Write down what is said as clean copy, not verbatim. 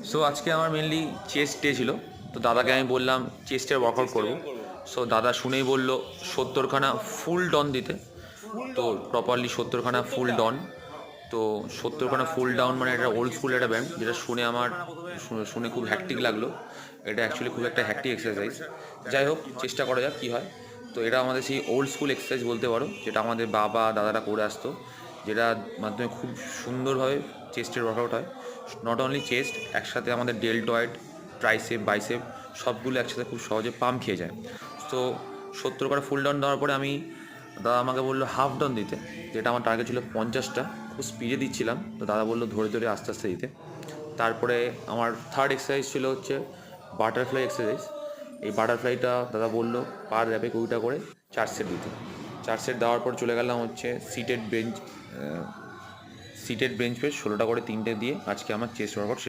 So আজকে আমার mainly chest day ছিল, তো দাদাকে আমি বললাম চেস্টের ওয়ার্কআউট করবো। সো দাদা শুনেই বললো 70খানা ফুল ডন দিতে। তো প্রপারলি 70খানা ফুল ডন। তো 70খানা ফুল ডাউন মানে একটা ওল্ড স্কুল একটা ব্যায়াম, যেটা শুনে আমার শুনে খুব হ্যাকটিক লাগলো। এটা অ্যাকচুয়ালি খুব একটা হ্যাকটিক এক্সারসাইজ। যাই হোক, চেষ্টা করা যাক কী হয়। তো এটা আমাদের সেই ওল্ড স্কুল এক্সারসাইজ বলতে পারো, যেটা আমাদের বাবা দাদারা করে আসতো, যেটার মাধ্যমে খুব সুন্দরভাবে চেস্টের ওয়ার্কআউট হয়। নট অনলি চেস্ট, একসাথে আমাদের ডেল্টয়েড, ট্রাইসেপ, বাইসেপ সবগুলো একসাথে খুব সহজে পাম্প খেয়ে যায়। তো 70 করে ফুল ডাউন দেওয়ার পরে দাদা আমাকে বললো হাফ ডাউন দিতে, যেটা আমার টার্গেট ছিল 50টা। খুব স্পিডে দিচ্ছিলাম, তো দাদা বললো ধরে ধরে আস্তে আস্তে দিতে। তারপরে আমার থার্ড এক্সারসাইজ ছিল হচ্ছে বাটারফ্লাই এক্সারসাইজ। এই বাটারফ্লাইটা দাদা বললো পার র্যাপে 20টা করে 4 সেট দিতে। 4 সেট দেওয়ার পর চলে গেলাম হচ্ছে সিটেড বেঞ্চ প্রেস 16টা করে 3টে দিয়ে আজকে আমার চেস্ট ওয়ার্কআউট